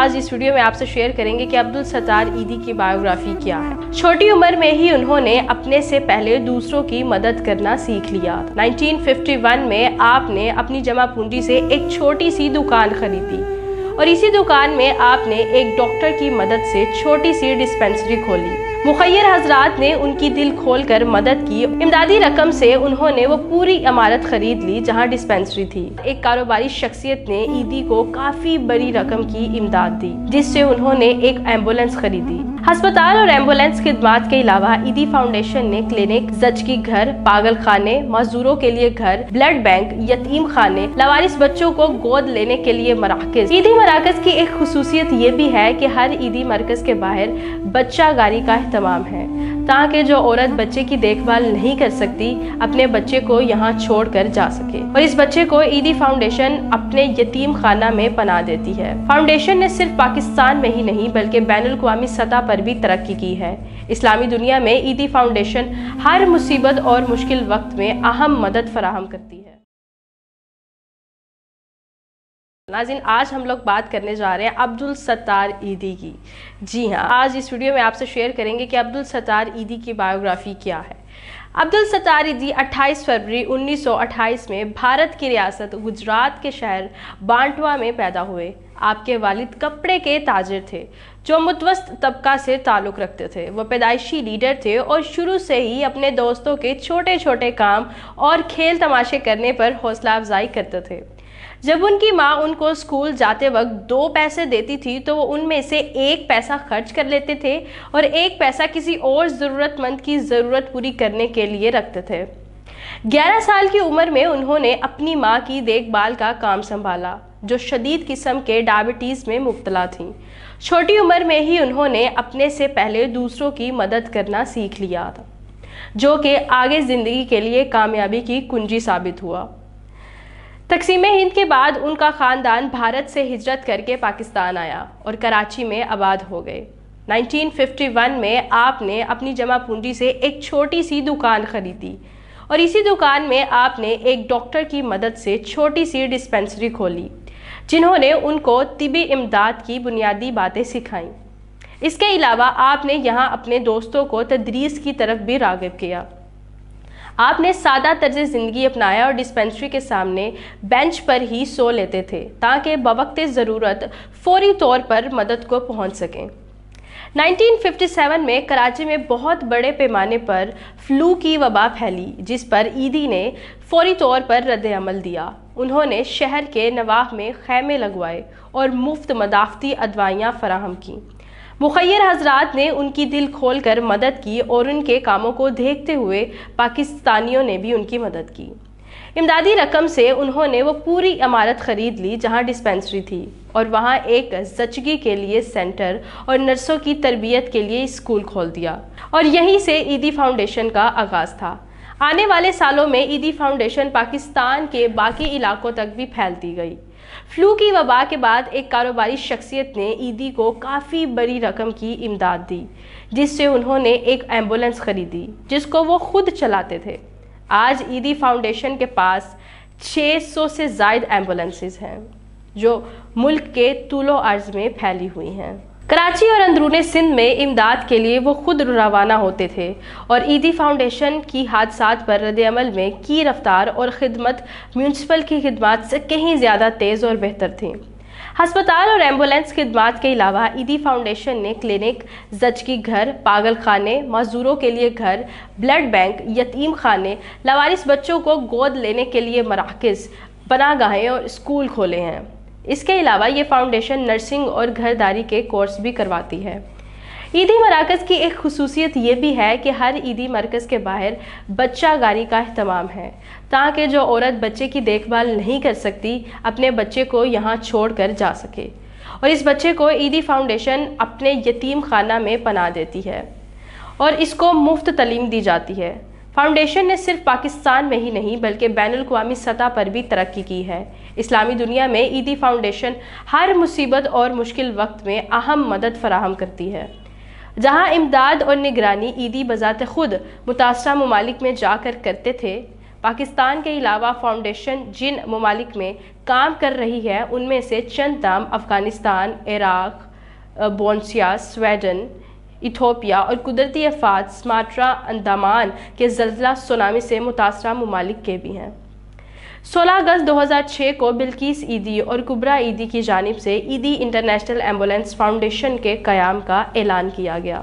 آج اس ویڈیو میں آپ سے شیئر کریں گے کہ عبدالستار ایدی کی بایوگرافی کیا ہے۔ چھوٹی عمر میں ہی انہوں نے اپنے سے پہلے دوسروں کی مدد کرنا سیکھ لیا۔ 1951 میں آپ نے اپنی جمع پونجی سے ایک چھوٹی سی دکان خریدی اور اسی دکان میں آپ نے ایک ڈاکٹر کی مدد سے چھوٹی سی ڈسپنسری کھولی۔ مخیر حضرات نے ان کی دل کھول کر مدد کی۔ امدادی رقم سے انہوں نے وہ پوری عمارت خرید لی جہاں ڈسپنسری تھی۔ ایک کاروباری شخصیت نے ایدی کو کافی بڑی رقم کی امداد دی، جس سے انہوں نے ایک ایمبولینس خریدی۔ ہسپتال اور ایمبولینس خدمات کے علاوہ ایدی فاؤنڈیشن نے کلینک، زچگی گھر، پاگل خانے، معذوروں کے لیے گھر، بلڈ بینک، یتیم خانے، لاوارث بچوں کو گود لینے کے لیے مراکز۔ ایدی مراکز کی ایک خصوصیت یہ بھی ہے کہ ہر ایدی مرکز کے باہر بچہ گاری کا اہتمام ہے، تاکہ جو عورت بچے کی دیکھ بھال نہیں کر سکتی اپنے بچے کو یہاں چھوڑ کر جا سکے، اور اس بچے کو ایدی فاؤنڈیشن اپنے یتیم خانہ میں پناہ دیتی ہے۔ فاؤنڈیشن نے صرف پاکستان میں ہی نہیں بلکہ بین الاقوامی سطح پر بھی ترقی کی ہے۔ اسلامی دنیا میں ایدی فاؤنڈیشن ہر مصیبت اور مشکل وقت میں اہم مدد فراہم کرتی ہے۔ ناظرین، آج ہم لوگ بات کرنے جا رہے ہیں عبدالستار ایدی کی۔ جی ہاں، آج اس ویڈیو میں آپ سے شیئر کریں گے کہ عبدالستار ایدی کی بایوگرافی کیا ہے۔ عبدالستار ایدی 28 فروری 1928 میں بھارت کی ریاست گجرات کے شہر بانٹوا میں پیدا ہوئے۔ آپ کے والد کپڑے کے تاجر تھے جو متوسط طبقہ سے تعلق رکھتے تھے۔ وہ پیدائشی لیڈر تھے اور شروع سے ہی اپنے دوستوں کے چھوٹے چھوٹے کام اور کھیل تماشے کرنے پر حوصلہ افزائی کرتے تھے۔ جب ان کی ماں ان کو اسکول جاتے وقت 2 پیسے دیتی تھی تو وہ ان میں سے 1 پیسہ خرچ کر لیتے تھے اور 1 پیسہ کسی اور ضرورت مند کی ضرورت پوری کرنے کے لیے رکھتے تھے۔ 11 سال کی عمر میں انہوں نے اپنی ماں کی دیکھ بھال کا کام سنبھالا، جو شدید قسم کے ڈائبٹیز میں مبتلا تھیں۔ چھوٹی عمر میں ہی انہوں نے اپنے سے پہلے دوسروں کی مدد کرنا سیکھ لیا تھا، جو کہ آگے زندگی کے لیے کامیابی کی کنجی ثابت ہوا۔ تقسیم ہند کے بعد ان کا خاندان بھارت سے ہجرت کر کے پاکستان آیا اور کراچی میں آباد ہو گئے۔ 1951 میں آپ نے اپنی جمع پونجی سے ایک چھوٹی سی دکان خریدی اور اسی دکان میں آپ نے ایک ڈاکٹر کی مدد سے چھوٹی سی ڈسپنسری کھولی، جنہوں نے ان کو طبی امداد کی بنیادی باتیں سکھائیں۔ اس کے علاوہ آپ نے یہاں اپنے دوستوں کو تدریس کی طرف بھی راغب کیا۔ آپ نے سادہ طرز زندگی اپنایا اور ڈسپنسری کے سامنے بینچ پر ہی سو لیتے تھے تاکہ بوقت ضرورت فوری طور پر مدد کو پہنچ سکیں۔ 1957 میں کراچی میں بہت بڑے پیمانے پر فلو کی وبا پھیلی، جس پر ایدی نے فوری طور پر رد عمل دیا۔ انہوں نے شہر کے نواح میں خیمے لگوائے اور مفت مدافعتی ادوائیاں فراہم کیں۔ مخیر حضرات نے ان کی دل کھول کر مدد کی اور ان کے کاموں کو دیکھتے ہوئے پاکستانیوں نے بھی ان کی مدد کی۔ امدادی رقم سے انہوں نے وہ پوری عمارت خرید لی جہاں ڈسپنسری تھی اور وہاں ایک زچگی کے لیے سینٹر اور نرسوں کی تربیت کے لیے اسکول کھول دیا، اور یہیں سے ایدی فاؤنڈیشن کا آغاز تھا۔ آنے والے سالوں میں ایدی فاؤنڈیشن پاکستان کے باقی علاقوں تک بھی پھیلتی گئی۔ فلو کی وبا کے بعد ایک کاروباری شخصیت نے ایدی کو کافی بڑی رقم کی امداد دی، جس سے انہوں نے ایک ایمبولینس خریدی جس کو وہ خود چلاتے تھے۔ آج ایدی فاؤنڈیشن کے پاس 600 سے زائد ایمبولینسز ہیں جو ملک کے طول و عرض میں پھیلی ہوئی ہیں۔ کراچی اور اندرون سندھ میں امداد کے لیے وہ خود روانہ ہوتے تھے، اور ایدی فاؤنڈیشن کی حادثات پر رد عمل میں کی رفتار اور خدمت میونسپل کی خدمات سے کہیں زیادہ تیز اور بہتر تھیں۔ ہسپتال اور ایمبولینس خدمات کے علاوہ ایدی فاؤنڈیشن نے کلینک، زچگی گھر، پاگل خانے، معذوروں کے لیے گھر، بلڈ بینک، یتیم خانے، لاوارث بچوں کو گود لینے کے لیے مراکز، پناہ گاہیں اور اسکول کھولے ہیں۔ اس کے علاوہ یہ فاؤنڈیشن نرسنگ اور گھرداری کے کورس بھی کرواتی ہے۔ ایدی مراکز کی ایک خصوصیت یہ بھی ہے کہ ہر ایدی مرکز کے باہر بچہ گاری کا اہتمام ہے، تاکہ جو عورت بچے کی دیکھ بھال نہیں کر سکتی اپنے بچے کو یہاں چھوڑ کر جا سکے، اور اس بچے کو ایدی فاؤنڈیشن اپنے یتیم خانہ میں پناہ دیتی ہے اور اس کو مفت تعلیم دی جاتی ہے۔ فاؤنڈیشن نے صرف پاکستان میں ہی نہیں بلکہ بین الاقوامی سطح پر بھی ترقی کی ہے۔ اسلامی دنیا میں ایدی فاؤنڈیشن ہر مصیبت اور مشکل وقت میں اہم مدد فراہم کرتی ہے۔ جہاں امداد اور نگرانی ایدی بذات خود متاثرہ ممالک میں جا کر کرتے تھے، پاکستان کے علاوہ فاؤنڈیشن جن ممالک میں کام کر رہی ہے ان میں سے چند نام Afghanistan, Iraq, Bosnia, Sweden, Ethiopia اور قدرتی آفات سماٹرا انڈمان کے زلزلہ سونامی سے متاثرہ ممالک کے بھی ہیں۔ 16 اگست 2006 کو بلقیس عیدی اور کبریٰ عیدی کی جانب سے عیدی انٹرنیشنل ایمبولینس فاؤنڈیشن کے قیام کا اعلان کیا گیا،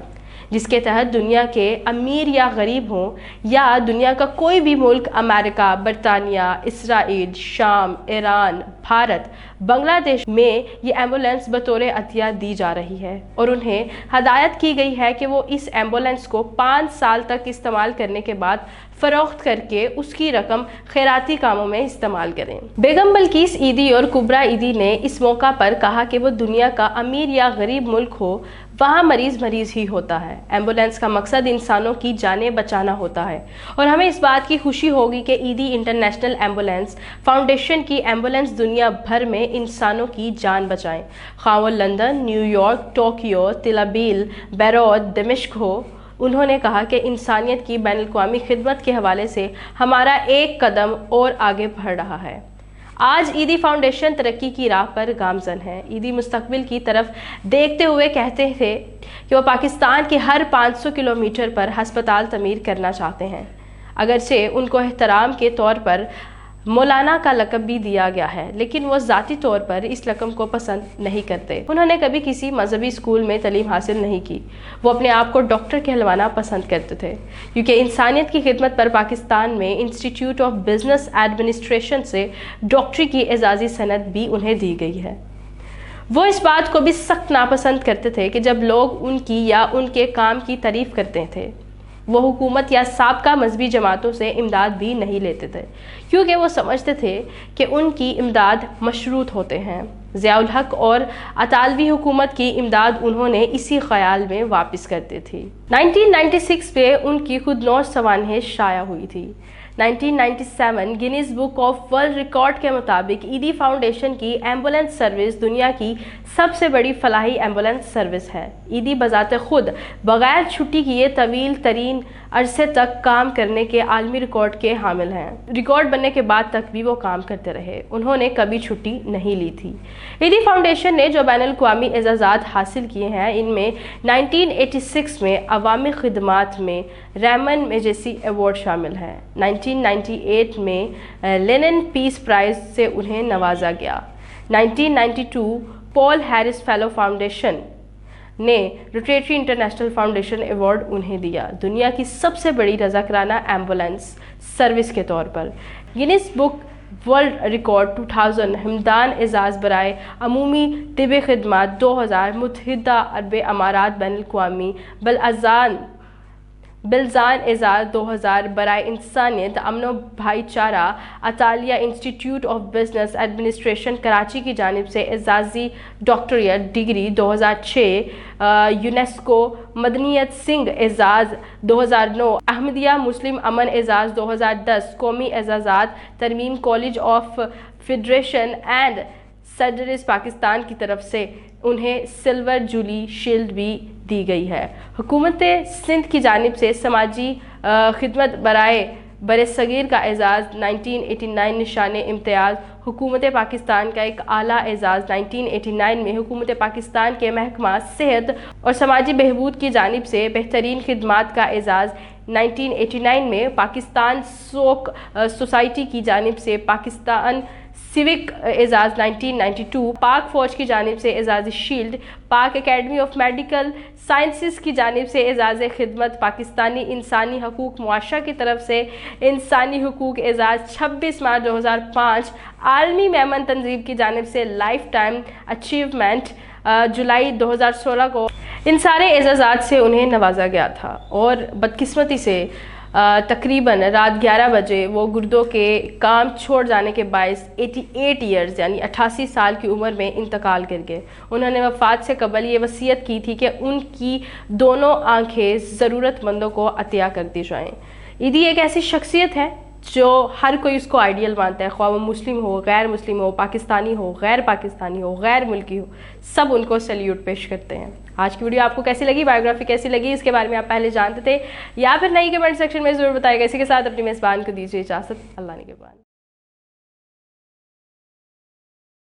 جس کے تحت دنیا کے امیر یا غریب ہوں یا دنیا کا کوئی بھی ملک، امریکہ، برطانیہ، اسرائیل، شام، ایران، بھارت، بنگلہ دیش میں یہ ایمبولینس بطور عطیہ دی جا رہی ہے، اور انہیں ہدایت کی گئی ہے کہ وہ اس ایمبولینس کو 5 سال تک استعمال کرنے کے بعد فروخت کر کے اس کی رقم خیراتی کاموں میں استعمال کریں۔ بیگم بلقیس عیدی اور کبریٰ عیدی نے اس موقع پر کہا کہ وہ دنیا کا امیر یا غریب ملک ہو، وہاں مریض ہی ہوتا ہے۔ ایمبولینس کا مقصد انسانوں کی جانیں بچانا ہوتا ہے، اور ہمیں اس بات کی خوشی ہوگی کہ عیدی انٹرنیشنل ایمبولینس فاؤنڈیشن کی ایمبولینس دنیا بھر میں انسانوں کی جان بچائیں، خواہ وہ لندن، نیو یارک، ٹوکیو، تل ابیب، بیروت، دمشق ہو۔ انہوں نے کہا کہ انسانیت کی بین الاقوامی خدمت کے حوالے سے ہمارا ایک قدم اور آگے بڑھ رہا ہے۔ آج عیدی فاؤنڈیشن ترقی کی راہ پر گامزن ہے۔ عیدی مستقبل کی طرف دیکھتے ہوئے کہتے تھے کہ وہ پاکستان کے ہر 500 کلومیٹر پر ہسپتال تعمیر کرنا چاہتے ہیں۔ اگرچہ ان کو احترام کے طور پر مولانا کا لقب بھی دیا گیا ہے، لیکن وہ ذاتی طور پر اس لقب کو پسند نہیں کرتے۔ انہوں نے کبھی کسی مذہبی اسکول میں تعلیم حاصل نہیں کی۔ وہ اپنے آپ کو ڈاکٹر کہلوانا پسند کرتے تھے، کیونکہ انسانیت کی خدمت پر پاکستان میں انسٹیٹیوٹ آف بزنس ایڈمنسٹریشن سے ڈاکٹری کی اعزازی سند بھی انہیں دی گئی ہے۔ وہ اس بات کو بھی سخت ناپسند کرتے تھے کہ جب لوگ ان کی یا ان کے کام کی تعریف کرتے تھے، وہ حکومت یا سابقہ مذہبی جماعتوں سے امداد بھی نہیں لیتے تھے، کیونکہ وہ سمجھتے تھے کہ ان کی امداد مشروط ہوتے ہیں۔ ضیاء الحق اور اطالوی حکومت کی امداد انہوں نے اسی خیال میں واپس کر دی تھی۔ 1996 میں ان کی خود نوش سوانح شائع ہوئی تھی۔ 1997 Guinness book of world record کے مطابق عیدی فاؤنڈیشن کی ایمبولینس سروس دنیا کی سب سے بڑی فلاحی ایمبولینس سروس ہے۔ عیدی بذات خود بغیر چھٹی کیے طویل ترین عرصے تک کام کرنے کے عالمی ریکارڈ کے حامل ہیں۔ ریکارڈ بننے کے بعد تک بھی وہ کام کرتے رہے، انہوں نے کبھی چھٹی نہیں لی تھی۔ عیدی فاؤنڈیشن نے جو بین الاقوامی اعزازات حاصل کیے ہیں، ان میں 1986 میں عوامی خدمات میں ریمن میجیسی ایوارڈ شامل ہے۔ 1998 میں لینن پیس پرائز سے انہیں نوازا گیا۔ 1992 پال ہیرس فیلو فاؤنڈیشن نے روٹیٹری انٹرنیشنل فاؤنڈیشن ایوارڈ انہیں دیا، دنیا کی سب سے بڑی رضاکارانہ ایمبولینس سروس کے طور پر۔ گینیس بک ورلڈ ریکارڈ 2000 ہمدان اعزاز برائے عمومی طبی خدمات 2000 متحدہ عرب امارات بین الاقوامی بلزان اعزاز 2000 برائے انسانیت، امن و بھائی چارہ اطالیہ institute of business administration Karachi کی جانب سے اعزازی doctorate degree 2006، UNESCO Madanjeet Singh اعزاز 2009، احمدیہ مسلم امن اعزاز 2010، قومی اعزازات ترمیم college of federation and surgeries Pakistan کی طرف سے انہیں سلور جوبلی شیلڈ بھی دی گئی ہے۔ حکومت سندھ کی جانب سے سماجی خدمت برائے برصغیر کا اعزاز 1989 نشان امتیاز، حکومت پاکستان کا ایک اعلیٰ اعزاز 1989 میں حکومت پاکستان کے محکمہ صحت اور سماجی بہبود کی جانب سے بہترین خدمات کا اعزاز 1989 میں، پاکستان سوک سوسائٹی کی جانب سے پاکستان سیوک اعزاز 1992، پاک فوج کی جانب سے اعزاز شیلڈ، پاک اکیڈمی آف میڈیکل سائنسز کی جانب سے اعزاز خدمت، پاکستانی انسانی حقوق معاشرہ کی طرف سے انسانی حقوق اعزاز 26 مارچ 2005، عالمی میمن تنظیم کی جانب سے لائف ٹائم اچیومنٹ جولائی 2016 کو ان سارے اعزازات سے انہیں نوازا گیا تھا، اور بدقسمتی سے تقریباً رات 11 بجے وہ گردوں کے کام چھوڑ جانے کے باعث 88 ایئرز یعنی 88 سال کی عمر میں انتقال کر گئے۔ انہوں نے وفات سے قبل یہ وصیت کی تھی کہ ان کی دونوں آنکھیں ضرورت مندوں کو عطیہ کر دی جائیں۔ عیدی ایک ایسی شخصیت ہے جو ہر کوئی اس کو آئیڈیل مانتا ہے، خواہ وہ مسلم ہو، غیر مسلم ہو، پاکستانی ہو، غیر پاکستانی ہو، غیر ملکی ہو، سب ان کو سیلیوٹ پیش کرتے ہیں۔ آج کی ویڈیو آپ کو کیسی لگی، بایوگرافی کیسی لگی، اس کے بارے میں آپ پہلے جانتے تھے یا پھر نہیں، کمنٹ سیکشن میں ضرور بتائیے گا۔ اسی کے ساتھ اپنی میزبان کو دیجیے اجازت، اللہ نگہبان۔